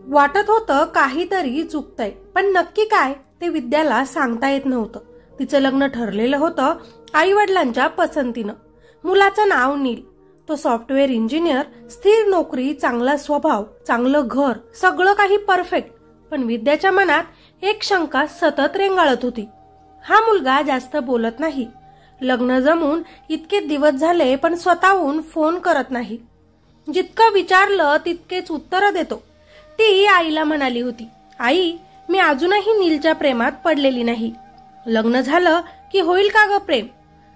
वाटत होतं काहीतरी चुकतंय, पण नक्की काय ते विद्याला सांगता येत नव्हतं. तिचं लग्न ठरलेलं होतं आई वडिलांच्या पसंतीनं. मुलाचं नाव नील. तो सॉफ्टवेअर इंजिनियर, स्थिर नोकरी, चांगला स्वभाव, चांगलं घर, सगळं काही परफेक्ट. पण विद्याच्या मनात एक शंका सतत रेंगाळत होती. हा मुलगा जास्त बोलत नाही. लग्न जमून इतके दिवस झाले पण स्वतःहून फोन करत नाही. जितकं विचारलं तितकेच उत्तर देतो. ती आईला म्हणाली होती, आई, मी अजूनही नीलच्या प्रेमात पडलेली नाही. लग्न झालं की होईल का ग प्रेम?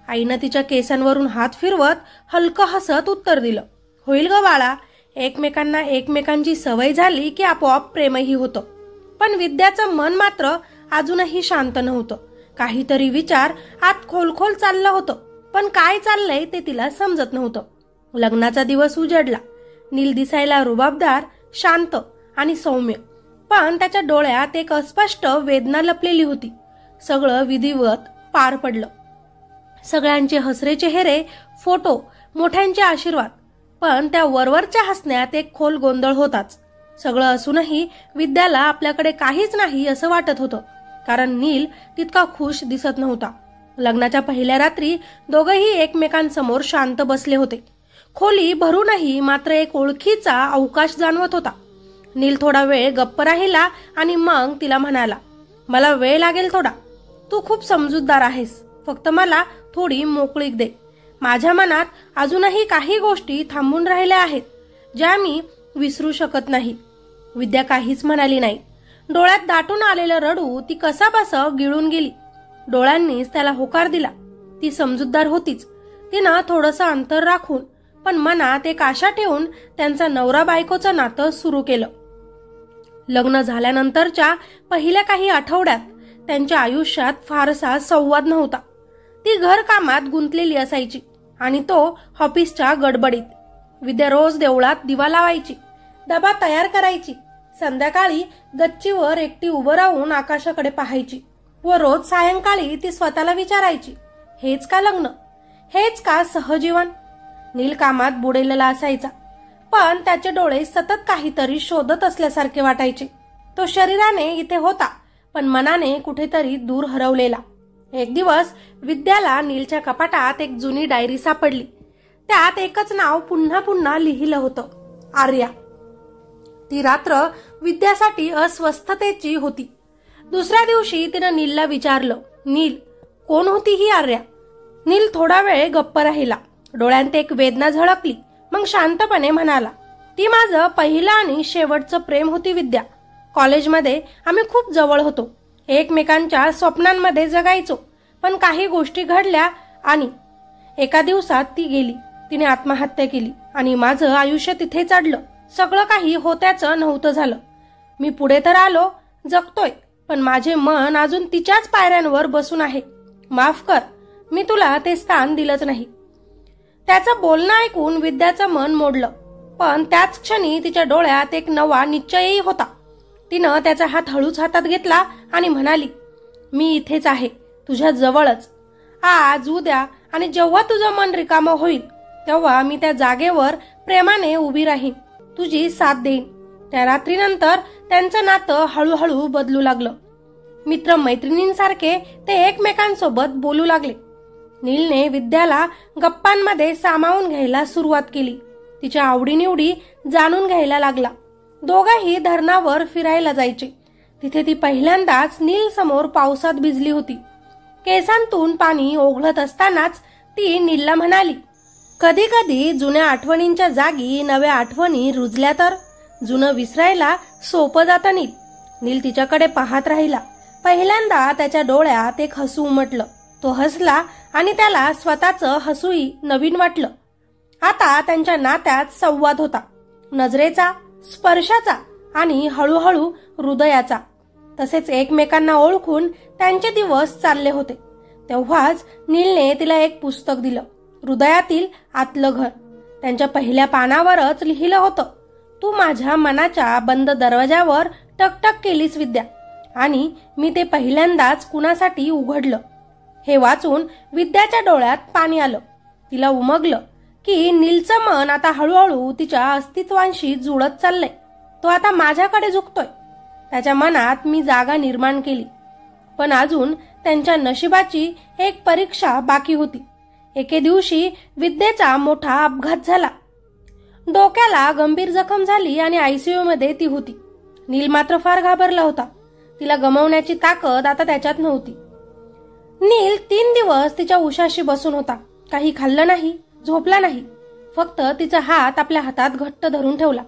आईनं तिच्या केसांवरून हात फिरवत हलकं हसत उत्तर दिलं, होईल ग बाळा. एकमेकांना एकमेकांची सवय झाली की आपोआप प्रेमही होतं. पण विद्याचं मन मात्र अजूनही शांत नव्हतं. काहीतरी विचार आत खोलखोल चाललं होतं, पण काय चाललंय ते तिला समजत नव्हतं. लग्नाचा दिवस उजडला. नील दिसायला रुबाबदार, शांत आणि सौम्य, पण त्याच्या डोळ्यात एक अस्पष्ट वेदना लपलेली होती. सगळं विधिवत पार पडलं. सगळ्यांचे हसरे चेहरे, फोटो, मोठ्यांचे आशीर्वाद, पण त्या वरवरच्या हसण्यात एक खोल गोंधळ होताच. सगळं असूनही विद्याला आपल्याकडे काहीच नाही असं वाटत होतं, कारण नील तितका खुश दिसत नव्हता. लग्नाच्या पहिल्या रात्री दोघंही एकमेकांसमोर शांत बसले होते. खोली भरूनही मात्र एक ओळखीचा अवकाश जाणवत होता. नील थोडा वेळ गप्प राहिला आणि मग तिला म्हणाला, मला वेळ लागेल थोडा. तू खूप समजूतदार आहेस. फक्त मला थोडी मोकळीक दे. माझ्या मनात अजूनही काही गोष्टी थांबून राहिल्या आहेत, ज्या मी विसरू शकत नाही. विद्या काहीच म्हणाली नाही. डोळ्यात दाटून आलेलं रडू ती कसाबसा गिळून गेली. डोळ्यांनीच त्याला होकार दिला. ती समजूतदार होतीच. तिनं थोडंसं अंतर राखून पण मनात एक आशा ठेवून त्यांचा नवरा बायकोचं नातं सुरू केलं. लग्न झाल्यानंतरच्या पहिल्या काही आठवड्यात त्यांच्या आयुष्यात फारसा संवाद नव्हता. ती घरकामात गुंतलेली असायची आणि तो ऑफिसच्या गडबडीत. विद्या रोज देवळात दिवा लावायची, डबा तयार करायची. संध्याकाळी गच्चीवर एकटी उभं राहून आकाशाकडे पाहायची व रोज सायंकाळी ती स्वतःला विचारायची, हेच का लग्न? हेच का सहजीवन? नील कामात बुडेलेला असायचा, पण त्याचे डोळे सतत काहीतरी शोधत असल्यासारखे वाटायचे. तो शरीराने इथे होता, पण मनाने कुठेतरी दूर हरवलेला. एक दिवस विद्याला नीलच्या कपाटात एक जुनी डायरी सापडली. त्यात एकच नाव पुन्हा पुन्हा लिहिलं होतं, आर्या. ती रात्र विद्यासाठी अस्वस्थतेची होती. दुसऱ्या दिवशी तिनं नीलला विचारलं, नील, कोण होती ही आर्या? नील थोडा वेळ गप्प राहिला. डोळ्यांत एक वेदना झळकली. मग शांतपणे म्हणाला, ती माझं पहिलं आणि शेवटचं प्रेम होती विद्या. कॉलेजमध्ये आम्ही खूप जवळ होतो. एकमेकांच्या स्वप्नांमध्ये जगायचो. पण काही गोष्टी घडल्या आणि एका दिवसात ती गेली. तिने आत्महत्या केली आणि माझं आयुष्य तिथे चढलं. सगळं काही होत्याचं नव्हतं झालं. मी पुढे तर आलो, जगतोय, पण माझे मन अजून तिच्याच पायऱ्यांवर बसून आहे. माफ कर, मी तुला ते स्थान दिलंच नाही. त्याचं बोलणं ऐकून विद्याचं मन मोडलं, पण त्याच क्षणी तिच्या डोळ्यात एक नवा निश्चयही होता. तिनं त्याचा हात हळूच हातात घेतला आणि म्हणाली, मी इथेच आहे, तुझ्या जवळच. आज, उद्या आणि जेव्हा तुझं मन रिकामं होईल तेव्हा मी त्या जागेवर प्रेमाने उभी राहीन, तुझी साथ देईन. त्या रात्रीनंतर त्यांचं नातं हळूहळू बदलू लागलं. मित्र मैत्रिणींसारखे ते एकमेकांसोबत बोलू लागले. नीलने विद्याला गप्पांमध्ये सामावून घ्यायला सुरुवात केली. तिच्या आवडीनिवडी जाणून घ्यायला लागला. दोघंही धरणावर फिरायला जायचे. तिथे ती पहिल्यांदाच नील समोर पावसात भिजली होती. केसांतून पाणी ओघळत असतानाच ती नीलला म्हणाली, कधी कधी जुन्या आठवणींच्या जागी नव्या आठवणी रुजल्या तर जुनं विसरायला सोपं जातं नील. नील तिच्याकडे पाहत राहिला. पहिल्यांदा त्याच्या डोळ्यात एक हसू उमटलं. तो हसला आणि त्याला स्वतःचं हसूही नवीन वाटलं. आता त्यांच्या नात्यात संवाद होता, नजरेचा, स्पर्शाचा आणि हळूहळू हृदयाचा. तसेच एकमेकांना ओळखून त्यांचे दिवस चालले होते. तेव्हाच नीलने तिला एक पुस्तक दिलं, हृदयातील आतलं घर. त्यांच्या पहिल्या पानावरच लिहिलं होतं, तू माझ्या मनाच्या बंद दरवाजावर टकटक केलीस विद्या, आणि मी ते पहिल्यांदाच कुणासाठी उघडलं. हे वाचून विद्याच्या डोळ्यात पाणी आलं. तिला उमगलं की नीलचं मन आता हळूहळू तिच्या अस्तित्वांशी जुळत चाललंय. तो आता माझ्याकडे झुकतोय. त्याच्या मनात मी जागा निर्माण केली. पण अजून त्यांच्या नशिबाची एक परीक्षा बाकी होती. एके दिवशी विद्येचा मोठा अपघात झाला. डोक्याला गंभीर जखम झाली आणि आयसीयू मध्ये ती होती. नील मात्र फार घाबरला होता. तिला गमावण्याची ताकद आता त्याच्यात नव्हती. नील 3 दिवस तिच्या उशाशी बसून होता. काही खाल्लं नाही, झोपला नाही. फक्त तिचा हात आपल्या हातात घट्ट धरून ठेवला.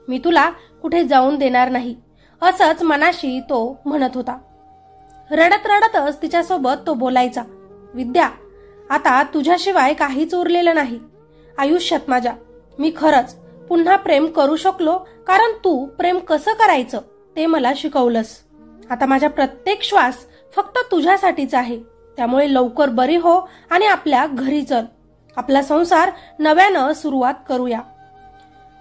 मी तुला कुठे जाऊन देणार नाही, असंच मनाशी तो म्हणत होता. रडत रडतच तिच्यासोबत तो बोलायचा. विद्या, आता तुझ्याशिवाय काहीच उरलेलं नाही आयुष्यात माझ्या. मी खरंच पुन्हा प्रेम करू शकलो कारण तू प्रेम कसं करायचं ते मला शिकवलंस. आता माझा प्रत्येक श्वास फक्त तुझ्यासाठीच आहे. त्यामुळे लवकर बरी हो आणि आपल्या घरी चल. आपला संसार नव्यानं सुरुवात करूया.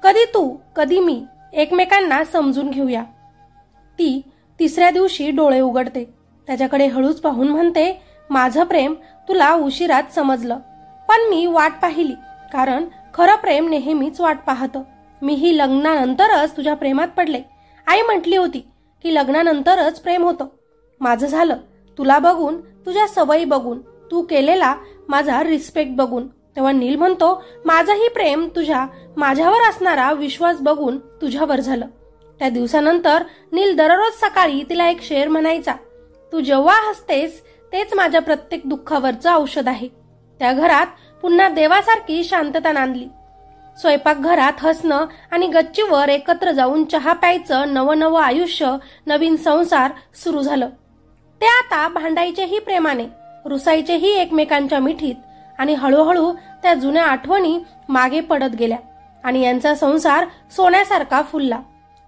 कधी तू कधी मी एकमेकांना समजून घेऊया. ती 3ऱ्या दिवशी डोळे उघडते. त्याच्याकडे हळूच पाहून म्हणते, माझं प्रेम तुला उशिरात समजलं, पण मी वाट पाहिली. कारण खरं प्रेम नेहमीच वाट पाहतं. मीही लग्नानंतरच तुझ्या प्रेमात पडले. आई म्हटली होती की लग्नानंतरच प्रेम होतं. माझं झालं तुला बघून, तुझ्या सवयी बघून, तू केलेला माझा रिस्पेक्ट बघून. तेव्हा नील म्हणतो, माझंही प्रेम माझ्यावर असणारा विश्वास बघून तुझ्यावर झालं. त्या दिवसानंतर नील दररोज सकाळी तिला एक शेर म्हणायचा. तू जेव्हा हसतेस तेच माझ्या प्रत्येक दुःखावरचं औषध आहे. त्या घरात पुन्हा देवासारखी शांतता नांदली. स्वयंपाकघरात हसणं आणि गच्चीवर एकत्र जाऊन चहा प्यायचं नवं आयुष्य, नवीन संसार सुरू झालं. ते आता भांडायचेही प्रेमाने, रुसायचेही एकमेकांच्या मिठीत आणि हळूहळू त्या जुन्या आठवणी मागे पडत गेल्या आणि यांचा संसार सोन्यासारखा फुलला.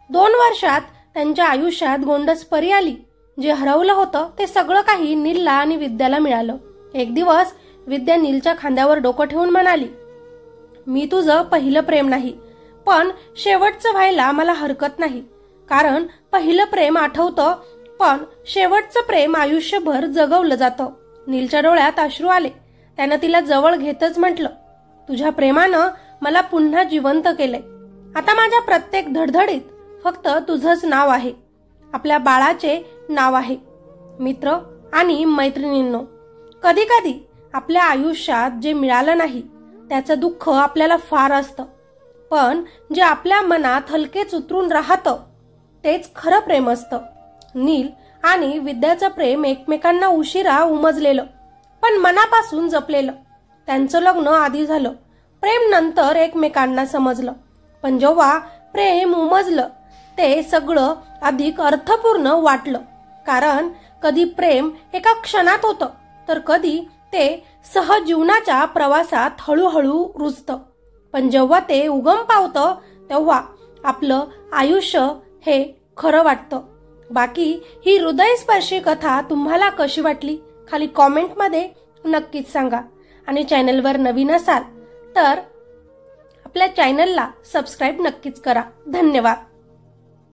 2 वर्षात त्यांच्या आयुष्यात गोंडस परी आली. जे हरवलं होतं ते सगळं काही नीलला आणि विद्याला मिळालं. एक दिवस विद्या नीलच्या खांद्यावर डोकं ठेवून म्हणाली, मी तुझं पहिलं प्रेम नाही, पण शेवटचं व्हायला मला हरकत नाही. कारण पहिलं प्रेम आठवतं, पण शेवटचं प्रेम आयुष्यभर जगवलं जातं. नीलच्या डोळ्यात अश्रू आले. त्यानं तिला जवळ घेतच म्हटलं, तुझ्या प्रेमानं मला पुन्हा जिवंत केलंय. आता माझ्या प्रत्येक धडधडीत फक्त तुझंच नाव आहे. आपल्या बाळाचे नाव आहे. मित्र आणि मैत्रिणींनो, कधी कधी आपल्या आयुष्यात जे मिळालं नाही त्याचं दुःख आपल्याला फार असतं, पण जे आपल्या मनात हलकेच उतरून राहतं तेच खरं प्रेम असतं. नील आणि विद्याचं प्रेम एकमेकांना उशिरा उमजलेलं, पण मनापासून जपलेलं. त्यांचं लग्न आधी झालं, प्रेम नंतर एकमेकांना समजलं. पण जेव्हा प्रेम उमजलं ते सगळं अधिक अर्थपूर्ण वाटलं. कारण कधी प्रेम एका क्षणात होतं, तर कधी ते सहजीवनाच्या प्रवासात हळूहळू रुजतं. पण जेव्हा ते उगम पावतं तेव्हा आपलं आयुष्य हे खरं वाटतं. बाकी ही हृदयस्पर्शी कथा तुम्हाला कशी वाटली खाली कॉमेंटमध्ये नक्कीच सांगा. आणि चॅनलवर नवीन असाल तर आपल्या चॅनलला सबस्क्राईब नक्कीच करा. धन्यवाद.